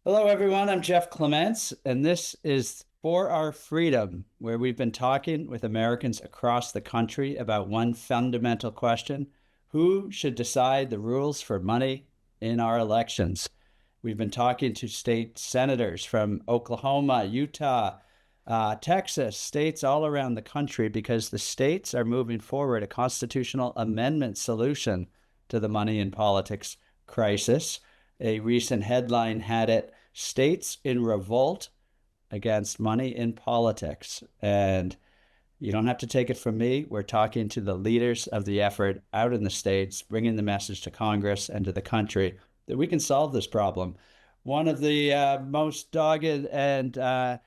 Hello, everyone. I'm Jeff Clements, and this is For Our Freedom, where we've been talking with Americans across the country about one fundamental question: who should decide the rules for money in our elections? We've been talking to state senators from Oklahoma, Utah, Texas, states all around the country, because the states are moving forward a constitutional amendment solution to the money in politics crisis. A recent headline had it States in Revolt Against Money in Politics. And you don't have to take it from me. We're talking to the leaders of the effort out in the states, bringing the message to Congress and to the country that we can solve this problem. One of the most dogged and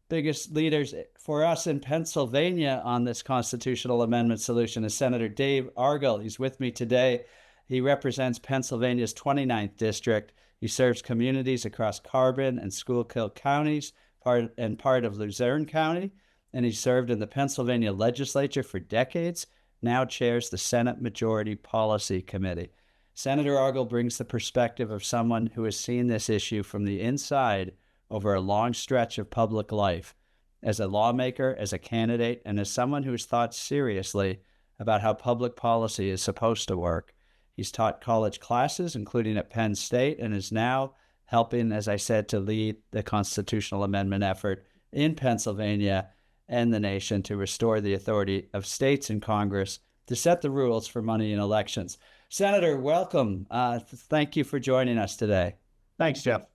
biggest leaders for us in Pennsylvania on this constitutional amendment solution is Senator Dave Argall. He's with me today. He represents Pennsylvania's 29th district. He serves communities across Carbon and Schuylkill counties, part of Luzerne County, and he served in the Pennsylvania legislature for decades, now chairs the Senate Majority Policy Committee. Senator Argall brings the perspective of someone who has seen this issue from the inside over a long stretch of public life, as a lawmaker, as a candidate, and as someone who has thought seriously about how public policy is supposed to work. He's taught college classes, including at Penn State, and is now helping, as I said, to lead the constitutional amendment effort in Pennsylvania and the nation to restore the authority of states and Congress to set the rules for money in elections. Senator, welcome. Thank you for joining us today. Thanks, Jeff.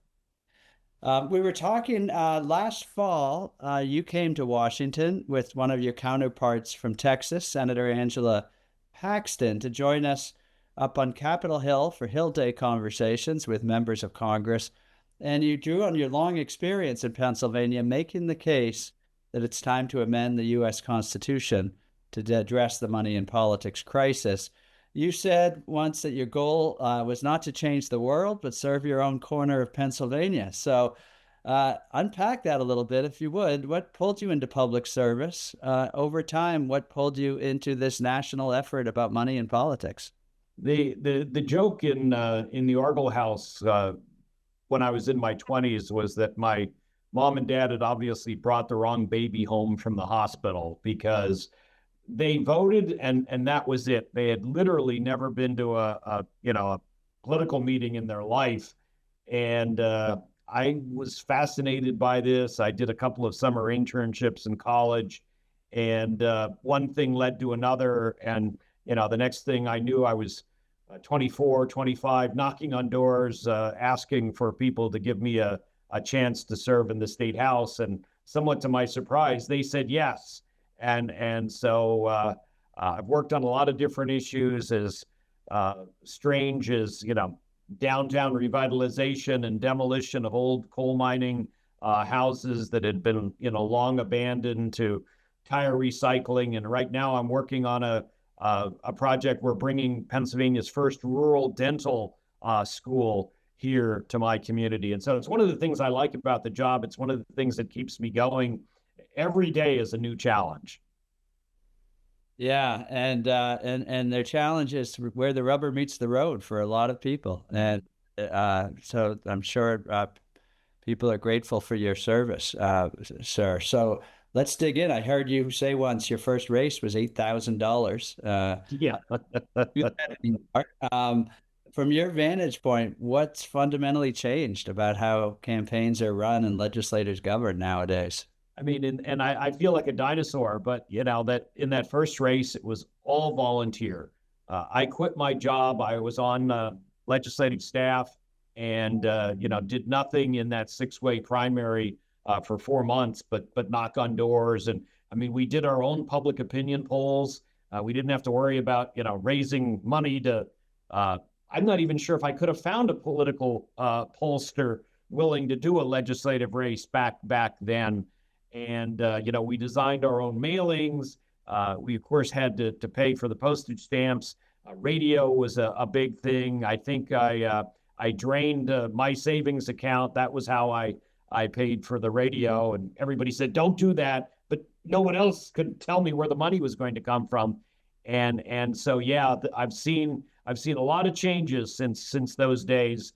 We were talking last fall. You came to Washington with one of your counterparts from Texas, Senator Angela Paxton, to join us up on Capitol Hill for Hill Day conversations with members of Congress. And you drew on your long experience in Pennsylvania, making the case that it's time to amend the U.S. Constitution to address the money in politics crisis. You said once that your goal was not to change the world, but serve your own corner of Pennsylvania. So unpack that a little bit, if you would. What pulled you into public service? Over time, what pulled you into this national effort about money in politics? The joke in the Argall house when I was in my 20s was that my mom and dad had obviously brought the wrong baby home from the hospital, because they voted and that was it. They had literally never been to a political meeting in their life, and I was fascinated by this. I did a couple of summer internships in college, and one thing led to another, and the next thing I knew, I was 24, 25, knocking on doors, asking for people to give me a chance to serve in the state house. And somewhat to my surprise, they said yes. And so I've worked on a lot of different issues, as strange as, downtown revitalization and demolition of old coal mining houses that had been, long abandoned, to tire recycling. And right now I'm working on a project. We're bringing Pennsylvania's first rural dental school here to my community. And so it's one of the things I like about the job. It's one of the things that keeps me going. Every day is a new challenge. Yeah, and their challenge is where the rubber meets the road for a lot of people, and so I'm sure people are grateful for your service, sir. So let's dig in. I heard you say once your first race was $8,000. Yeah. From your vantage point, what's fundamentally changed about how campaigns are run and legislators govern nowadays? I mean, and I feel like a dinosaur, but that in that first race, it was all volunteer. I quit my job. I was on legislative staff, and did nothing in that 6-way primary for 4 months, but knock on doors. And I mean, we did our own public opinion polls. We didn't have to worry about raising money to. I'm not even sure if I could have found a political pollster willing to do a legislative race back then. And, we designed our own mailings. We, of course, had to pay for the postage stamps. Radio was a big thing. I think I drained my savings account. That was how I paid for the radio. And everybody said, don't do that. But no one else could tell me where the money was going to come from. And so, yeah, I've seen a lot of changes since those days.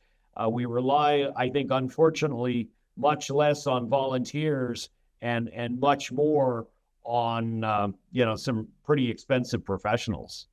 We rely, I think, unfortunately, much less on volunteers and much more on some pretty expensive professionals.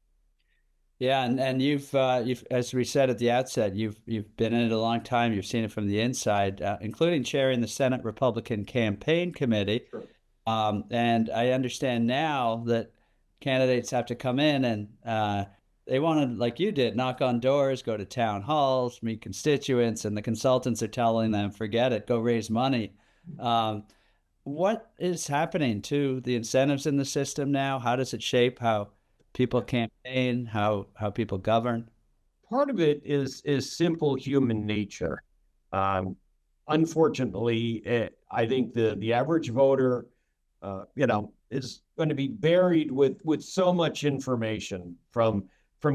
Yeah, and you've as we said at the outset, you've been in it a long time. You've seen it from the inside, including chairing the Senate Republican Campaign Committee. Sure. And I understand now that candidates have to come in and they want to, like you did, knock on doors, go to town halls, meet constituents, and the consultants are telling them, forget it, go raise money. Um, what is happening to the incentives in the system now? How does it shape how people campaign, how people govern? Part of it is simple human nature. Um, Unfortunately, I think the average voter, is going to be buried with so much information from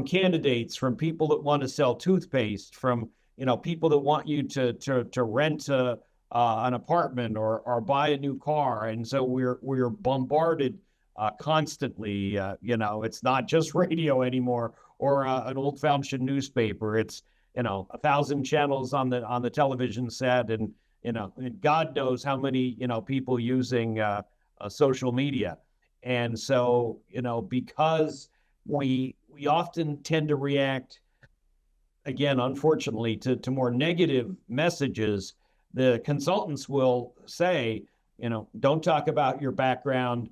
candidates, from people that want to sell toothpaste, from people that want you to rent an apartment or buy a new car, and so we're bombarded constantly. It's not just radio anymore or an old-fashioned newspaper. It's 1,000 channels on the television set, and and God knows how many people using social media. And so because we often tend to react, again, unfortunately, to more negative messages, the consultants will say, don't talk about your background,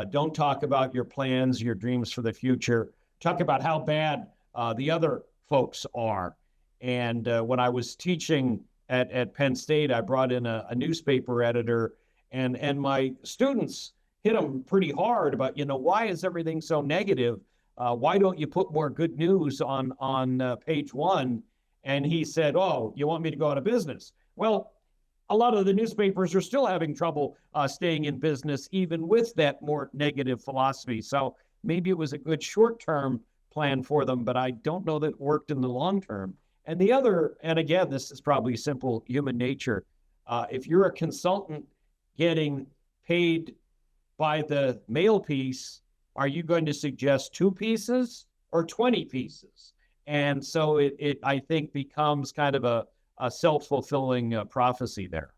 don't talk about your plans, your dreams for the future. Talk about how bad the other folks are. And when I was teaching at Penn State, I brought in a newspaper editor, and my students hit him pretty hard about, why is everything so negative? Why don't you put more good news on page one? And he said, "Oh, you want me to go out of business?" Well, a lot of the newspapers are still having trouble staying in business, even with that more negative philosophy. So maybe it was a good short-term plan for them, but I don't know that it worked in the long term. And the other, and again, this is probably simple human nature. If you're a consultant getting paid by the mail piece, are you going to suggest 2 pieces or 20 pieces? And so it I think, becomes kind of a self-fulfilling prophecy there.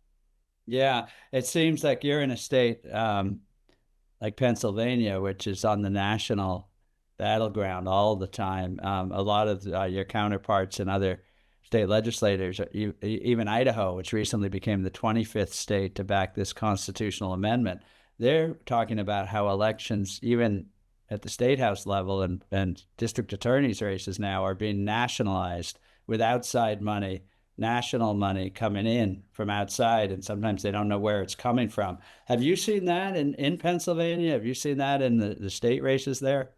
Yeah, it seems like you're in a state like Pennsylvania, which is on the national battleground all the time. A lot of your counterparts and other state legislators, even Idaho, which recently became the 25th state to back this constitutional amendment, they're talking about how elections, even at the state house level and district attorneys' races now, are being nationalized with outside money, national money coming in from outside, and sometimes they don't know where it's coming from. Have you seen that in Pennsylvania? Have you seen that in the state races there?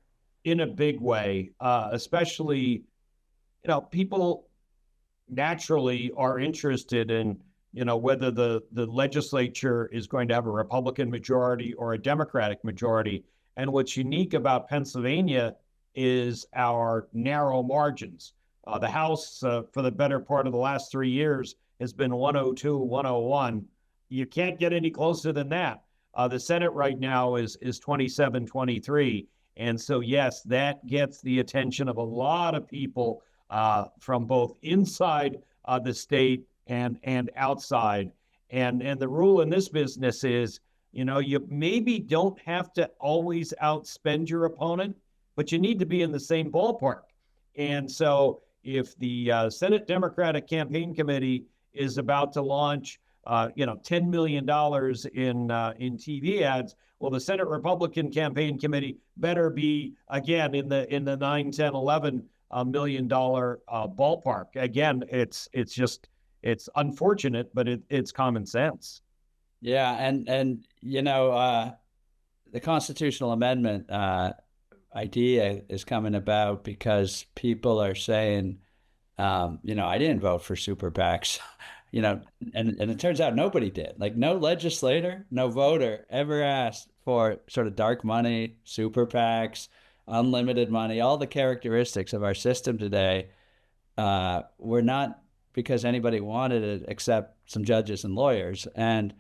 In a big way, especially, people naturally are interested in, whether the legislature is going to have a Republican majority or a Democratic majority. And what's unique about Pennsylvania is our narrow margins. The House, for the better part of the last 3 years, has been 102, 101. You can't get any closer than that. The Senate right now is 27, 23. And so, yes, that gets the attention of a lot of people from both inside the state and outside. And the rule in this business is, you maybe don't have to always outspend your opponent, but you need to be in the same ballpark. And so if the Senate Democratic Campaign Committee is about to launch, $10 million in TV ads, well, the Senate Republican Campaign Committee better be, again, in the 9, 10, 11 million dollar ballpark. Again, it's unfortunate, but it's common sense. Yeah, and the constitutional amendment idea is coming about because people are saying, I didn't vote for super PACs, and it turns out nobody did. Like no legislator, no voter ever asked for sort of dark money, super PACs, unlimited money, all the characteristics of our system today were not because anybody wanted it except some judges and lawyers. And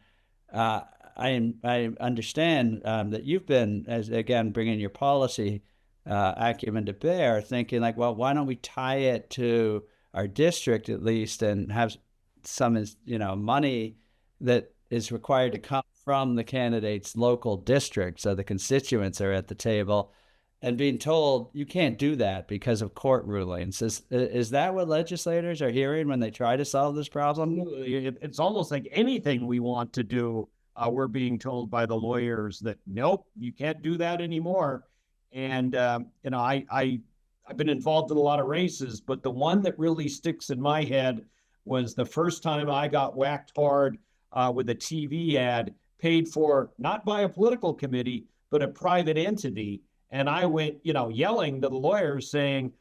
uh, I understand that you've been, as again, bringing your policy acumen to bear, thinking like, well, why don't we tie it to our district at least, and have some, money that is required to come from the candidate's local district, so the constituents are at the table, and being told you can't do that because of court rulings. Is that what legislators are hearing when they try to solve this problem? It's almost like anything we want to do, we're being told by the lawyers that nope, you can't do that anymore. And I've been involved in a lot of races, but the one that really sticks in my head was the first time I got whacked hard with a TV ad paid for not by a political committee, but a private entity. And I went, yelling to the lawyers saying,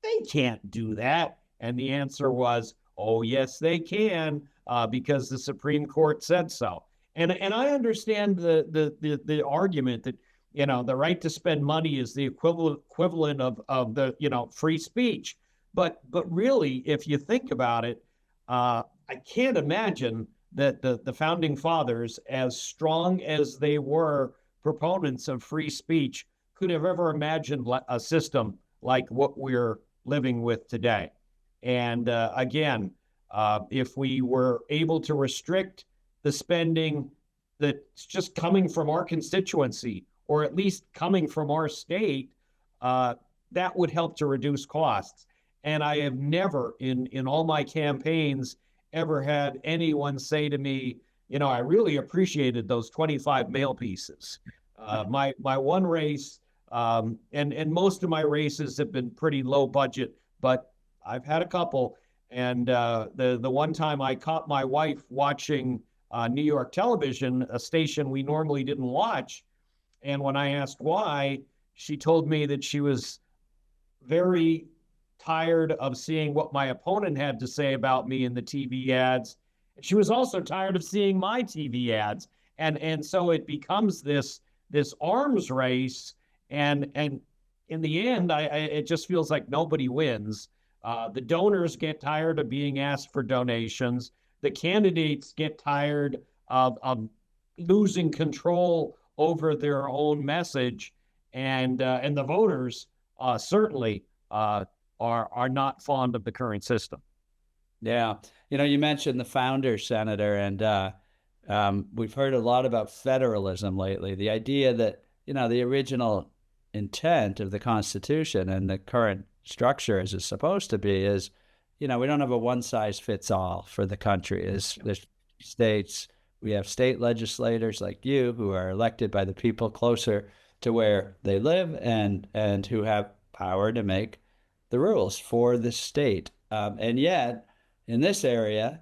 they can't do that. And the answer was, oh, yes, they can, because the Supreme Court said so. And I understand the argument that, the right to spend money is the equivalent of the, free speech. But really, if you think about it, I can't imagine that the founding fathers, as strong as they were proponents of free speech, could have ever imagined a system like what we're living with today. And again, if we were able to restrict the spending that's just coming from our constituency, or at least coming from our state, that would help to reduce costs. And I have never, in all my campaigns, ever had anyone say to me, I really appreciated those 25 mail pieces. My one race, and most of my races have been pretty low budget, but I've had a couple. And the one time I caught my wife watching New York television, a station we normally didn't watch. And when I asked why, she told me that she was very tired of seeing what my opponent had to say about me in the TV ads. She was also tired of seeing my TV ads. And so it becomes this arms race. And in the end, it just feels like nobody wins. The donors get tired of being asked for donations. The candidates get tired of losing control over their own message, and the voters certainly are not fond of the current system. Yeah, you mentioned the founders, Senator, and we've heard a lot about federalism lately. The idea that the original intent of the Constitution and the current structure as it's supposed to be is, we don't have a one size fits all for the country. There's states. We have state legislators like you who are elected by the people closer to where they live and who have power to make the rules for the state. And yet, in this area,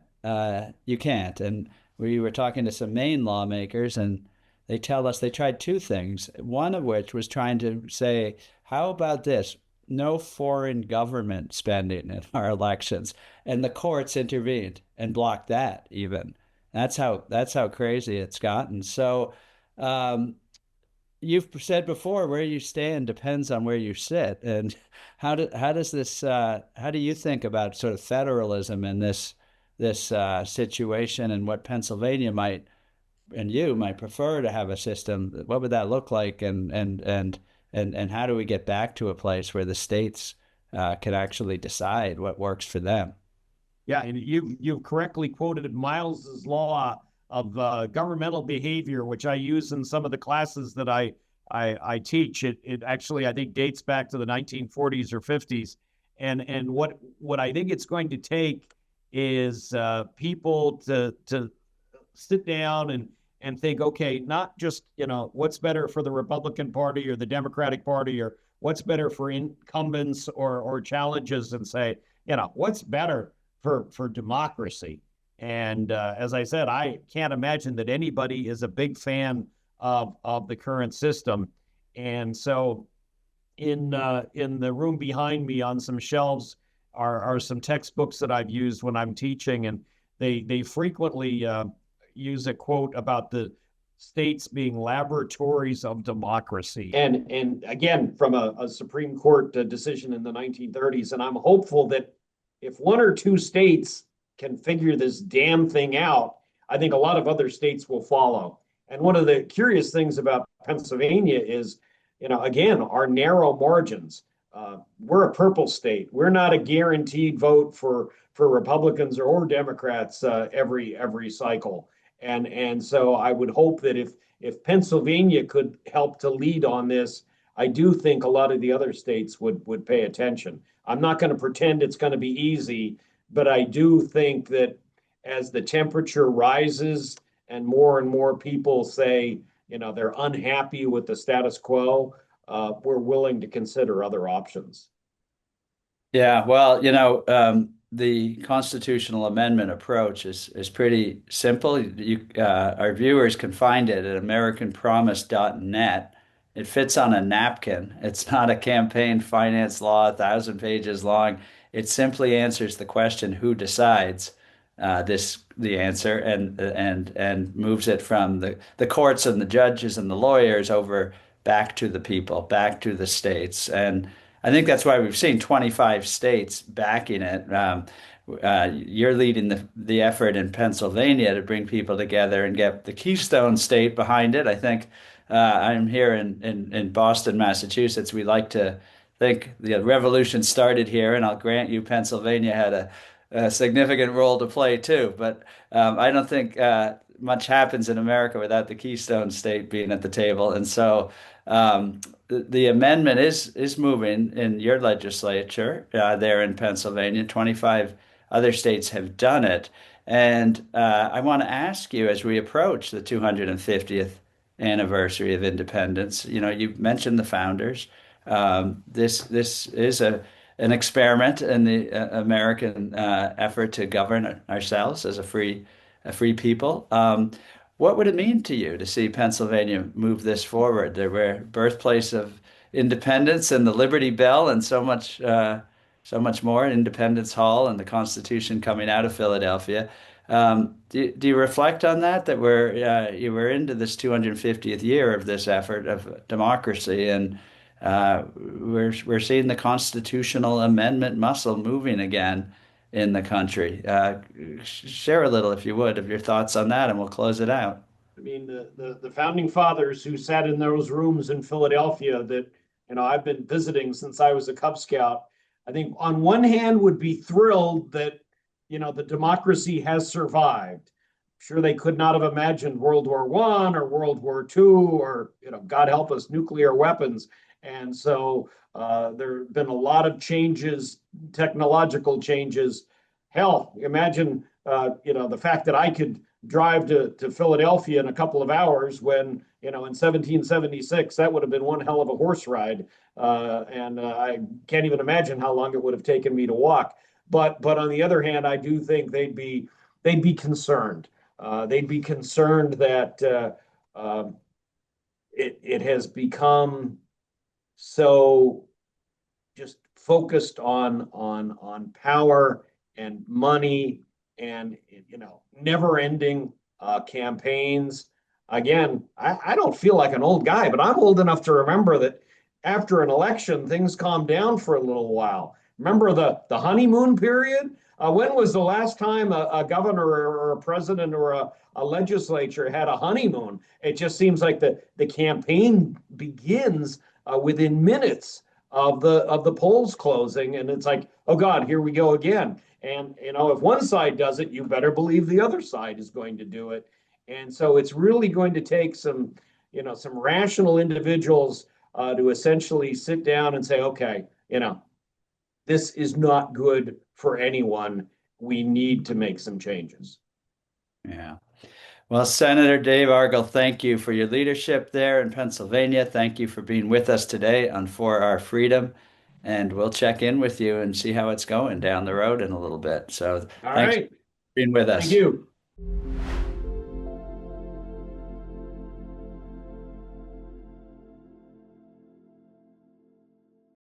you can't. And we were talking to some Maine lawmakers, and they tell us they tried two things, one of which was trying to say, how about this? No foreign government spending in our elections. And the courts intervened and blocked that even. That's how crazy it's gotten. So you've said before, where you stand depends on where you sit. And how do you think about sort of federalism in this situation, and what Pennsylvania might prefer to have a system? What would that look like? And how do we get back to a place where the states can actually decide what works for them? Yeah, and you've correctly quoted Miles's law of governmental behavior, which I use in some of the classes that I teach. It actually, I think, dates back to the 1940s or 50s. And what I think it's going to take is people to sit down and think, okay, not just, what's better for the Republican Party or the Democratic Party, or what's better for incumbents or challenges, and say, what's better for democracy. And as I said, I can't imagine that anybody is a big fan of the current system. And so in the room behind me on some shelves are some textbooks that I've used when I'm teaching, and they frequently use a quote about the states being laboratories of democracy. And again, from a Supreme Court decision in the 1930s. And I'm hopeful that if one or two states can figure this damn thing out, I think a lot of other states will follow. And one of the curious things about Pennsylvania is, again, our narrow margins. we're a purple state. We're not a guaranteed vote for Republicans or Democrats every cycle. And so I would hope that if Pennsylvania could help to lead on this, I do think a lot of the other states would pay attention. I'm not going to pretend it's going to be easy, but I do think that as the temperature rises and more people say, they're unhappy with the status quo, we're willing to consider other options. Yeah, well, the constitutional amendment approach is pretty simple. Our viewers can find it at AmericanPromise.net. It fits on a napkin. It's not a campaign finance law, 1,000 pages long. It simply answers the question, who decides the answer, and moves it from the courts and the judges and the lawyers over back to the people, back to the states. And I think that's why we've seen 25 states backing it. You're leading the effort in Pennsylvania to bring people together and get the Keystone State behind it. I think I'm here in Boston, Massachusetts. We like to think the revolution started here, and I'll grant you Pennsylvania had a significant role to play too. But I don't think much happens in America without the Keystone State being at the table. And so the amendment is moving in your legislature there in Pennsylvania. 25 other states have done it. And I want to ask you, as we approach the 250th anniversary of independence, you mentioned the founders. This is an experiment in the American effort to govern ourselves as a free people. What would it mean to you to see Pennsylvania move this forward? There were birthplace of independence and the Liberty Bell and so much more, Independence Hall and the Constitution coming out of Philadelphia. Do you reflect on that you were into this 250th year of this effort of democracy, and we're seeing the constitutional amendment muscle moving again in the country. Share a little, if you would, of your thoughts on that, and we'll close it out. I mean, the founding fathers who sat in those rooms in Philadelphia that I've been visiting since I was a Cub Scout, I think on one hand would be thrilled that the democracy has survived. I'm sure they could not have imagined World War I or World War II or God help us, nuclear weapons. And so there have been a lot of changes, technological changes. Hell, imagine the fact that I could drive to Philadelphia in a couple of hours when in 1776 that would have been one hell of a horse ride, and I can't even imagine how long it would have taken me to walk. But on the other hand, I do think they'd be concerned. They'd be concerned that it has become so just focused on power and money and never ending campaigns. Again, I don't feel like an old guy, but I'm old enough to remember that after an election, things calmed down for a little while. Remember the honeymoon period? When was the last time a governor or a president or a legislature had a honeymoon? It just seems like the campaign begins within minutes of the polls closing, and it's like, oh God, here we go again. And if one side does it, you better believe the other side is going to do it. And so it's really going to take some rational individuals to essentially sit down and say, okay, this is not good for anyone. We need to make some changes. Yeah. Well, Senator Dave Argall, thank you for your leadership there in Pennsylvania. Thank you for being with us today on For Our Freedom. And we'll check in with you and see how it's going down the road in a little bit. So All thanks for right. being with Thank us. you.